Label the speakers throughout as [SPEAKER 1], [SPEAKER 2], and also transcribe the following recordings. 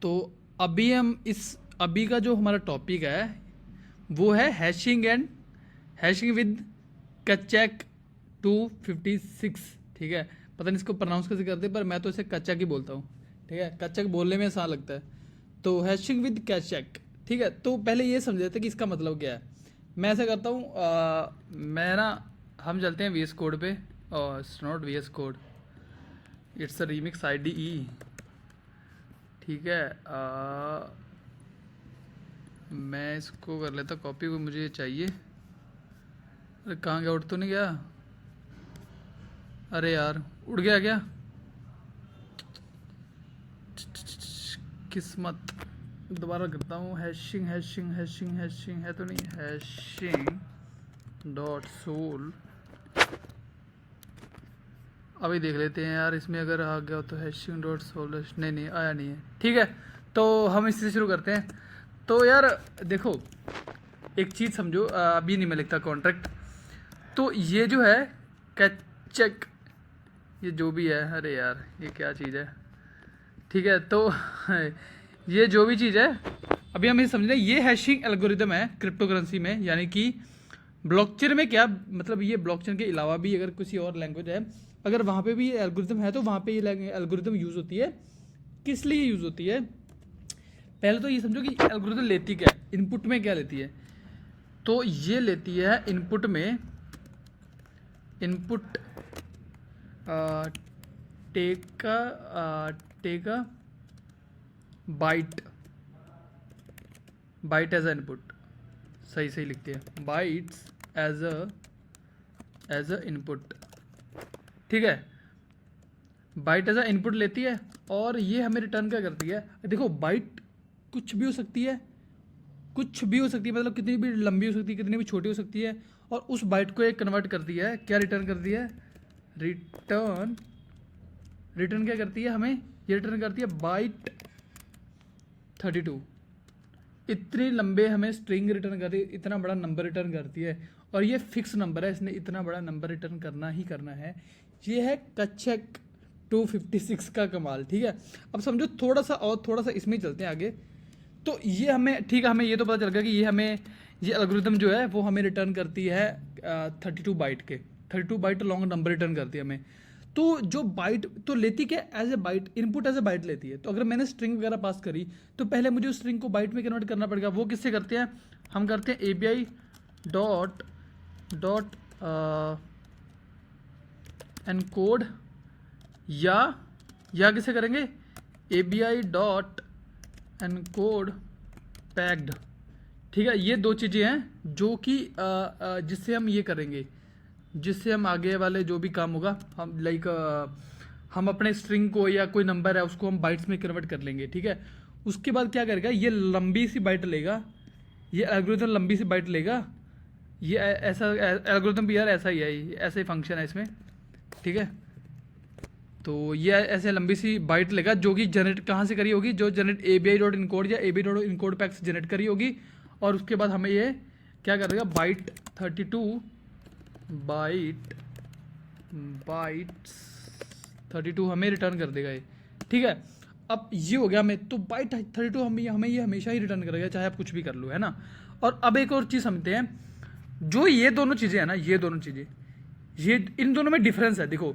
[SPEAKER 1] तो अभी का जो हमारा टॉपिक है वो है हैशिंग विद कचैक 256। ठीक है, पता नहीं इसको प्रोनाउंस कैसे करते हैं, पर मैं तो इसे कचैक ही बोलता हूँ। ठीक है, कचैक बोलने में आसान लगता है। तो हैशिंग विद कचैक। ठीक है, तो पहले ये समझ लेते हैं कि इसका मतलब क्या है। मैं ऐसा करता हूँ, मैं ना, हम चलते हैं VS कोड पे। और it's not VS code, it's a remix IDE। ठीक है, मैं इसको कर लेता कॉपी, को मुझे चाहिए। अरे कहाँ गया, उठ तो नहीं गया? अरे यार, उड़ गया क्या? किस्मत। दोबारा करता हूँ। हैशिंग हैशिंग हैशिंग हैशिंग है तो नहीं, हैशिंग डॉट सोल। अभी देख लेते हैं यार, इसमें अगर आ गया तो हैशिंग डॉट सोल। नहीं आया नहीं है। ठीक है, तो हम इससे शुरू करते हैं। तो यार देखो, एक चीज़ समझो, अभी नहीं मैं लिखता कॉन्ट्रैक्ट। तो ये जो है कैचेक, ये जो भी है, अरे यार ये क्या चीज़ है। ठीक है, तो ये जो भी चीज़ है, अभी हम ये समझ रहे हैं, ये हैशिंग एल्गोरिदम है क्रिप्टो करेंसी में। यानी कि ब्लॉकचेन में क्या मतलब, ये ब्लॉकचेन के अलावा भी अगर किसी और लैंग्वेज है, अगर वहाँ पे भी ये एल्गोरिदम है, तो वहाँ पे ये एल्गोरिदम यूज़ होती है। किस लिए यूज़ होती है? पहले तो ये समझो कि एल्गोरिदम लेती क्या है, इनपुट में क्या लेती है। तो ये लेती है input take a byte as a input. सही लिखते हैं, बाइट्स एज अ इनपुट। ठीक है, बाइट एज अ इनपुट लेती है, और ये हमें रिटर्न क्या करती है। देखो, बाइट कुछ भी हो सकती है, मतलब कितनी भी लंबी हो सकती है, कितनी भी छोटी हो सकती है। और उस बाइट को एक कन्वर्ट करती है, क्या रिटर्न करती है, रिटर्न क्या करती है हमें, ये रिटर्न करती है बाइट 32। इतने लंबे हमें स्ट्रिंग रिटर्न करती है, इतना बड़ा नंबर रिटर्न करती है। और ये फिक्स नंबर है, इसने इतना बड़ा नंबर रिटर्न करना ही करना है। ये है कचेक 256 का कमाल। ठीक है, अब समझो थोड़ा सा इसमें चलते हैं आगे। तो ये हमें, ठीक है, हमें ये तो पता चल गया कि ये एल्गोरिदम जो है वो हमें रिटर्न करती है 32 बाइट लॉन्ग नंबर रिटर्न करती है हमें। तो जो बाइट तो लेती क्या, as a byte, input as a byte लेती है। तो अगर मैंने स्ट्रिंग वगैरह पास करी, तो पहले मुझे उस स्ट्रिंग को बाइट में कन्वर्ट करना पड़ेगा। वो किससे करते हैं? हम करते हैं API डॉट डॉट एनकोड, या किसे करेंगे, API डॉट एनकोड पैक्ड। ठीक है, ये दो चीज़ें हैं जो कि जिससे हम ये करेंगे, जिससे हम आगे वाले जो भी काम होगा, हम लाइक हम अपने स्ट्रिंग को या कोई नंबर है उसको हम बाइट्स में कन्वर्ट कर लेंगे। ठीक है, उसके बाद क्या करेगा, ये लंबी सी बाइट लेगा, ये एल्गोरिथम लंबी सी बाइट लेगा। ये ऐसा एल्गोरिथम भी यार ऐसा ही है, ऐसा ही फंक्शन है इसमें। ठीक है, तो ये ऐसे लंबी सी बाइट लेगा, जो कि जनरेट कहाँ से करी होगी, जो जनरेट API डॉट इनकोड या API डॉट इनकोड पैक से जनरेट करी होगी। और उसके बाद हमें ये क्या करेगा, बाइट 32 हमें रिटर्न कर देगा ये। ठीक है, अब ये हो गया हमें, तो बाइट 32 हमें ये हमेशा ही रिटर्न करेगा, चाहे आप कुछ भी कर लो, है ना। और अब एक और चीज़ समझते हैं, जो ये दोनों चीज़ें हैं ना, ये दोनों चीज़ें, ये इन दोनों में डिफरेंस है। देखो,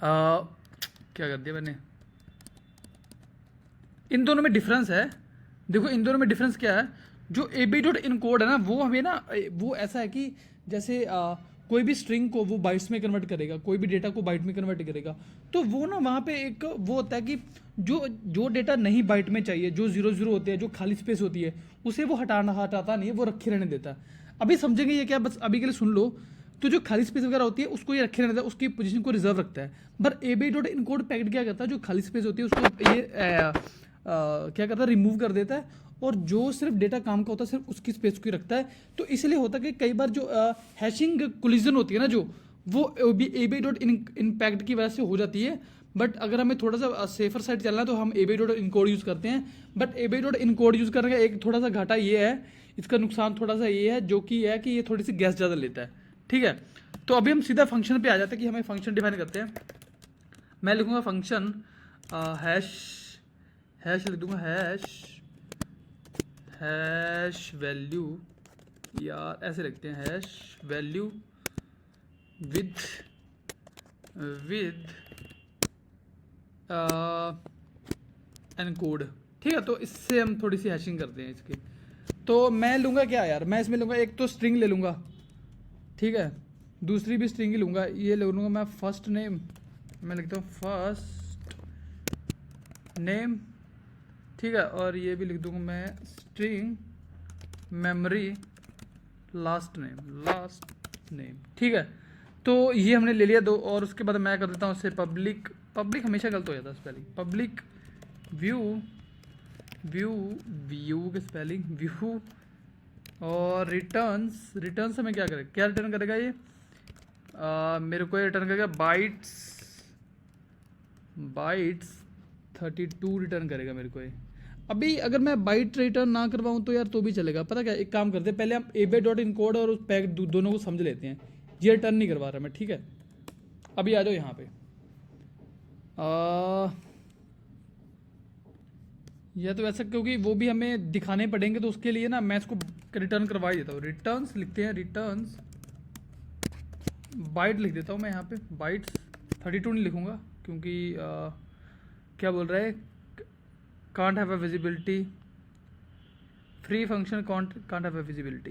[SPEAKER 1] क्या कर दिया मैंने, इन दोनों में डिफरेंस है। देखो, इन दोनों में डिफरेंस क्या है, जो API डॉट इनकोड है ना, वो हमें ना, वो ऐसा है कि जैसे कोई भी स्ट्रिंग को वो बाइट्स में कन्वर्ट करेगा, कोई भी डेटा को बाइट में कन्वर्ट करेगा। तो वो ना, वहाँ पे एक वो होता है कि जो डेटा नहीं बाइट में चाहिए, जो 0 होते हैं, जो खाली स्पेस होती है, उसे वो हटाता नहीं है, वो रखे रहने देता है। अभी समझेंगे ये क्या, बस अभी के लिए सुन लो। तो जो खाली स्पेस वगैरह होती है उसको ये रखे रहता है, उसकी पोजीशन को रिजर्व रखता है। पर API डॉट इनकोड पैक्ड क्या करता है, जो खाली स्पेस होती है उसको ये क्या करता है, रिमूव कर देता है। और जो सिर्फ डेटा काम का होता है, सिर्फ उसकी स्पेस को ही रखता है। तो इसलिए होता है कि कई बार जो हैशिंग कोलिजन होती है ना, जो वो API डॉट इनपैक्ट की वजह से हो जाती है। बट अगर हमें थोड़ा सा सेफर साइड चलना है, तो हम API डॉट इनकोड यूज़ करते हैं। But API dot encode use करने का एक थोड़ा सा घाटा ये है, इसका नुकसान थोड़ा सा ये है, जो कि है कि ये थोड़ी सी गैस ज़्यादा लेता है। ठीक है, तो अभी हम सीधा फंक्शन पे आ जाते हैं कि हमें फंक्शन डिफाइन करते हैं। मैं लिखूंगा फंक्शन हैश लिख दूंगा, हैश वैल्यू, यार ऐसे लिखते हैं, हैश वैल्यू विद एनकोड। ठीक है, तो इससे हम थोड़ी सी हैशिंग करते हैं इसकी। तो मैं लूँगा क्या यार, मैं इसमें लूँगा एक तो स्ट्रिंग ले लूँगा, ठीक है, दूसरी भी स्ट्रिंग ही लूँगा। ये ले लूँगा मैं फर्स्ट नेम, मैं लिखता हूँ फर्स्ट नेम, ठीक है, और ये भी लिख दूँगा मैं स्ट्रिंग मेमोरी लास्ट नेम, ठीक है। तो ये हमने ले लिया दो, और उसके बाद मैं कर देता हूँ उससे पब्लिक हमेशा गलत हो जाता है स्पेलिंग, पब्लिक व्यू के स्पेलिंग व्यू, और रिटर्न्स हमें क्या रिटर्न करेगा ये, मेरे को रिटर्न करेगा बाइट्स 32 रिटर्न करेगा मेरे को ये। अभी अगर मैं बाइट रिटर्न ना करवाऊँ तो यार तो भी चलेगा, पता क्या, एक काम करते हैं, पहले हम ab.encode और उस पैक दोनों को समझ लेते हैं। ये रिटर्न नहीं करवा रहा मैं, ठीक है। अभी आ जाओ यहाँ पे, या तो ऐसा, क्योंकि वो भी हमें दिखाने पड़ेंगे, तो उसके लिए ना मैं इसको रिटर्न करवा ही देता हूँ। रिटर्न्स लिखते हैं, रिटर्न्स बाइट लिख देता हूँ मैं यहाँ पे, बाइट्स 32 नहीं लिखूँगा, क्योंकि क्या बोल रहा है, can't have a visibility, free function can't have a visibility.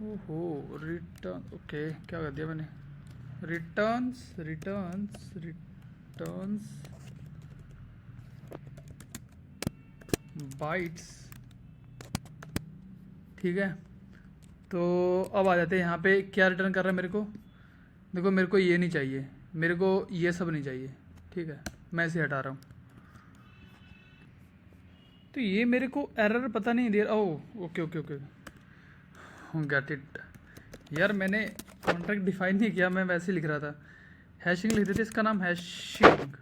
[SPEAKER 1] ओहो, रिटर्न, ओके, क्या कर दिया मैंने, रिटर्न्स बाइट्स, ठीक है। तो अब आ जाते हैं यहाँ पे, क्या रिटर्न कर रहा है मेरे को, देखो मेरे को ये नहीं चाहिए, मेरे को ये सब नहीं चाहिए, ठीक है, मैं इसे हटा रहा हूँ। तो ये मेरे को एरर पता नहीं दे रहा, ओह ओके, गेट इट। यार मैंने कॉन्ट्रैक्ट डिफाइन नहीं किया, मैं वैसे लिख रहा था, हैशिंग लिख देते, इसका नाम हैशिंग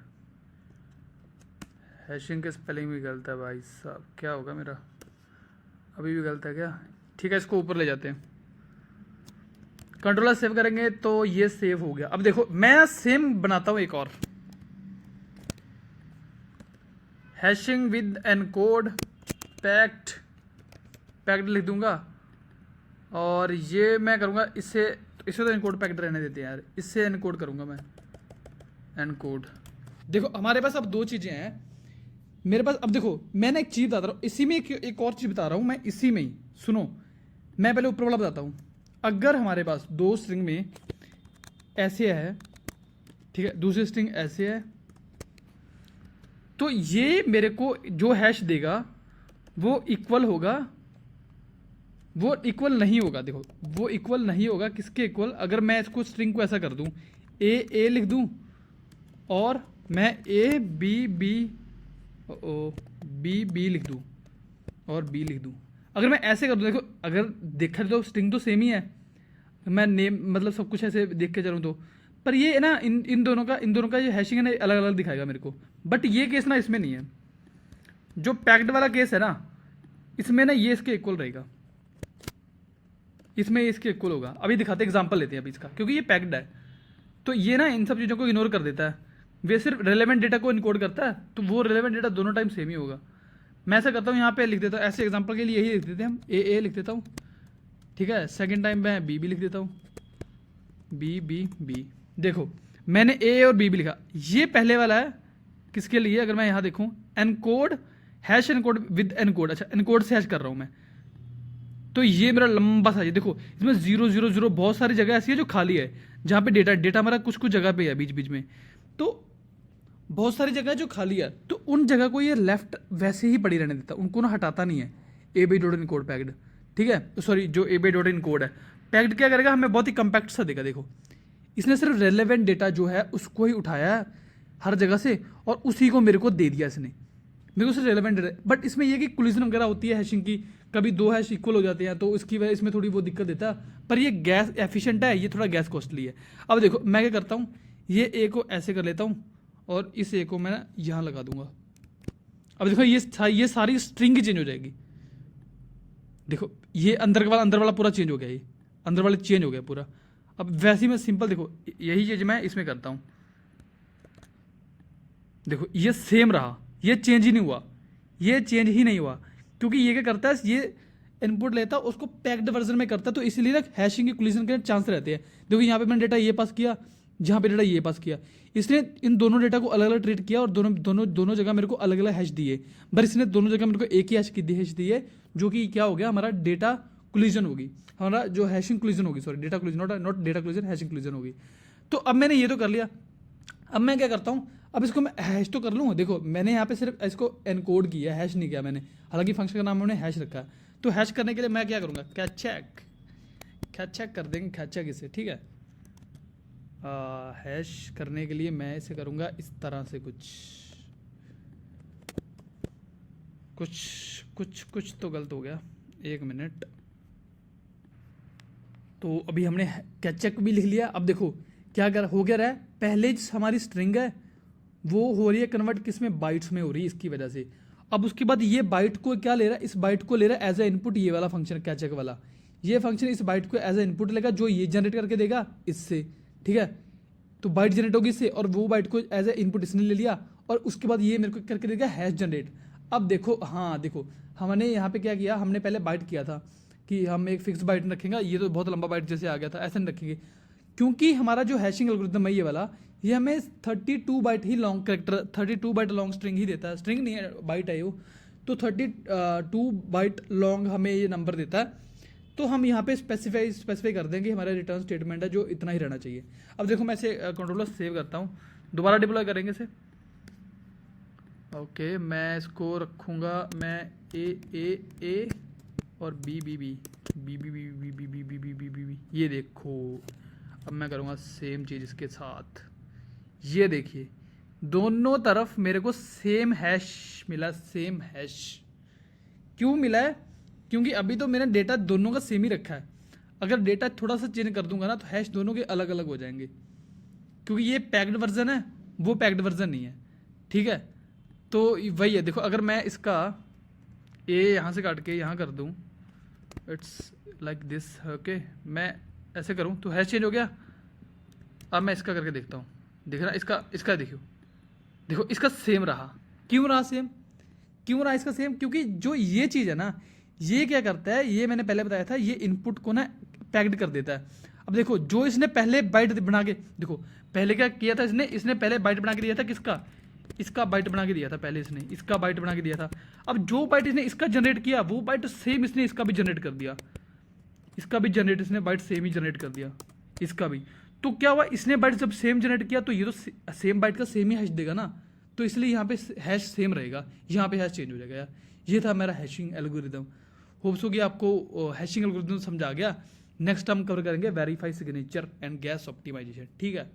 [SPEAKER 1] के स्पेलिंग भी गलत है भाई साहब, क्या होगा मेरा, अभी भी गलत है क्या, ठीक है, इसको ऊपर ले जाते हैं, कंट्रोलर सेव करेंगे तो ये सेव हो गया। अब देखो मैं सेम बनाता हूं एक और, हैशिंग विद एनकोड पैक्ड लिख दूंगा, और ये मैं करूंगा इसे तो एनकोड पैक्ड रहने देते हैं यार, इससे एनकोड करूंगा मैं, एनकोड। देखो हमारे पास अब दो चीजें हैं मेरे पास। अब देखो मैंने एक चीज बता रहा हूँ, इसी में एक और चीज बता रहा हूँ मैं, इसी में ही सुनो, मैं पहले ऊपर वाला बताता हूँ। अगर हमारे पास दो स्ट्रिंग में ऐसे है, ठीक है, दूसरी स्ट्रिंग ऐसे है, तो ये मेरे को जो हैश देगा वो इक्वल होगा, वो इक्वल नहीं होगा, देखो वो इक्वल नहीं होगा, किसके इक्वल, अगर मैं इसको स्ट्रिंग को ऐसा कर दूं, ए लिख दूं, और मैं ए बी लिख दूं, और बी लिख दूं, अगर मैं ऐसे कर दूं, देखो अगर देखा तो स्ट्रिंग तो सेम ही है, मैं नेम मतलब सब कुछ ऐसे देख के चलूँ तो, पर ये ना इन दोनों का ये हैशिंग है ना अलग अलग दिखाएगा मेरे को, बट ये केस ना इसमें नहीं है, जो पैक्ड वाला केस है ना इसमें ना ये इसके इक्वल रहेगा, इसमें इसके इक्वल होगा। अभी दिखाते एग्जांपल लेते हैं अभी इसका, क्योंकि ये पैक्ड है तो ये ना इन सब चीज़ों को इग्नोर कर देता है, वे सिर्फ रेलेवेंट डेटा को इनकोड करता है, तो वो रेलेवेंट डेटा दोनों टाइम सेम ही होगा। मैं ऐसा करता हूँ, यहाँ पे लिख देता हूँ, ऐसे एग्जांपल के लिए यही लिख देते हैं हम, ए लिख देता हूँ, ठीक है, सेकंड टाइम मैं बी लिख देता हूँ, बी। देखो मैंने ए और बी लिखा, ये पहले वाला है किसके लिए, अगर मैं यहाँ देखूँ encode, hash encode with encode, अच्छा एनकोड से हैश कर रहा हूँ मैं, तो ये मेरा लंबा सा, ये देखो इसमें 0 बहुत सारी जगह ऐसी है जो खाली है, जहाँ पे डेटा हमारा कुछ जगह पे है बीच में, तो बहुत सारी जगह जो खाली है, तो उन जगह को ये लेफ्ट वैसे ही पड़ी रहने देता, उनको ना हटाता नहीं है। ab.encode पैक्ड, ठीक है, सॉरी जो ab.encode है पैक्ड क्या करेगा, हमें बहुत ही कंपैक्ट सा देगा। देखो इसने सिर्फ रेलेवेंट डेटा जो है उसको ही उठाया है हर जगह से, और उसी को मेरे को दे दिया इसने, मेरे को सिर्फ रेलेवेंट डेटा। बट इसमें यह कि कोलिजन वगैरह होती है हैशिंग की, कभी दो हैश इक्वल हो जाते हैं, तो इसकी वजह इसमें थोड़ी वो दिक्कत देता है, पर ये गैस एफिशिएंट है, ये थोड़ा गैस कॉस्टली है। अब देखो मैं क्या करता हूँ, ये ए को ऐसे कर लेता हूँ, और इस ए को मैं यहाँ लगा दूंगा। अब देखो ये सारी स्ट्रिंग ही चेंज हो जाएगी, देखो ये अंदर वाला पूरा चेंज हो गया, ये अंदर वाले चेंज हो गया पूरा। अब वैसे ही मैं सिंपल देखो यही चीज़ मैं इसमें करता हूँ, देखो ये सेम रहा, ये चेंज ही नहीं हुआ, ये चेंज ही नहीं हुआ, क्योंकि ये क्या करता है, ये इनपुट लेता है उसको पैक्ड वर्जन में करता है, तो इसलिए ना हैशिंग की कोलिजन के चांस रहते हैं। देखो यहाँ पे मैंने डेटा ये पास किया, जहाँ पे डेटा ये पास किया, इसने इन दोनों डेटा को अलग अलग ट्रीट किया और दोनों दोनों दोनों जगह मेरे को अलग अलग हैश दिए, पर इसने दोनों जगह मेरे को एक ही हैश दी है, जो कि क्या हो गया, हमारा डेटा कोलिजन होगी, हमारा जो हैशिंग कोलिजन होगी, sorry data collision, not data collision, hashing collision होगी। तो अब मैंने ये तो कर लिया, अब मैं क्या करता हूँ, अब इसको मैं हैश तो कर लूँ। देखो मैंने यहाँ पे सिर्फ इसको एनकोड किया, हैश नहीं किया मैंने, हालांकि फंक्शन का नाम मैंने हैश रखा है। तो हैश करने के लिए मैं क्या करूँगा, कैचेक कर देंगे, कैचेक इसे, ठीक है। हैश करने के लिए मैं इसे करूँगा इस तरह से, कुछ तो गलत हो गया, 1 मिनट। तो अभी हमने कैचेक भी लिख लिया। अब देखो क्या कर हो गया रहा है, पहले जो हमारी स्ट्रिंग है वो हो रही है कन्वर्ट किस में, बाइट्स में हो रही है, इसकी वजह से। अब उसके बाद ये बाइट को क्या ले रहा है, इस बाइट को ले रहा है एज ए इनपुट, ये वाला फंक्शन कैचेक वाला, ये फंक्शन इस बाइट को एज ए इनपुट लेगा, जो ये जनरेट करके देगा इससे, ठीक है। तो बाइट जनरेट होगी इससे, और वो बाइट को एज ए इनपुट इसने ले लिया, और उसके बाद ये मेरे को करके देगा हैश जनरेट। अब देखो, हाँ देखो हमने यहाँ पे क्या किया, हमने पहले बाइट किया था कि हम एक फिक्स बाइट रखेंगे, ये तो बहुत लंबा बाइट जैसे आ गया था, ऐसा नहीं रखेंगे, क्योंकि हमारा जो हैशिंग एल्गोरिथम है ये वाला, ये हमें 32 बाइट ही long character, 32 byte long string ही देता है, स्ट्रिंग नहीं है बाइट है वो, तो 32 बाइट लॉन्ग हमें ये नंबर देता है। तो हम यहाँ पे स्पेसिफाई कर देंगे हमारा रिटर्न स्टेटमेंट है जो इतना ही रहना चाहिए। अब देखो मैं इसे कंट्रोलर सेव करता हूँ, दोबारा डिप्लॉय करेंगे इसे। ओके मैं इसको रखूँगा, मैं ए और बी, ये देखो। अब मैं करूँगा सेम चीज़ इसके साथ, ये देखिए दोनों तरफ मेरे को सेम हैश मिला, सेम हैश। क्यों मिला है, क्योंकि अभी तो मैंने डेटा दोनों का सेम ही रखा है, अगर डेटा थोड़ा सा चेंज कर दूंगा ना तो हैश दोनों के अलग अलग हो जाएंगे, क्योंकि ये पैक्ड वर्जन है, वो पैक्ड वर्जन नहीं है, ठीक है। तो वही है, देखो अगर मैं इसका ए यहाँ से काट के यहाँ कर दूँ, इट्स लाइक दिस, ओके मैं ऐसे करूँ तो हैश चेंज हो गया। अब मैं इसका करके देखता हूँ, देख रहा इसका देखो इसका सेम रहा। क्यों रहा सेम, क्यों रहा इसका सेम, क्योंकि जो ये चीज़ है ना, ये क्या करता है, ये मैंने पहले बताया था, ये इनपुट को ना पैक्ड कर देता है। अब देखो जो इसने पहले बाइट बना के, देखो पहले क्या किया था इसने पहले बाइट बना के दिया था, किसका, इसका बाइट बना के दिया था पहले, इसने इसका बाइट बना के दिया था। अब जो बाइट इसने इसका जनरेट किया, वो बाइट सेम इसने इसका भी जनरेट कर दिया, इसका भी जनरेट इसने बाइट सेम ही जनरेट कर दिया, इसका भी। तो क्या हुआ, इसने बाइट जब सेम जनरेट किया तो ये तो सेम बाइट का सेम ही हैश देगा ना, तो इसलिए यहाँ पे हैश सेम रहेगा, यहाँ पे हैश चेंज हो जाएगा यार। ये था मेरा हैशिंग एल्गोरिदम। होप्स हो कि आपको हैशिंग एल्गोरिदम समझ आ गया। नेक्स्ट हम कवर करेंगे verify signature and gas optimisation, ठीक है।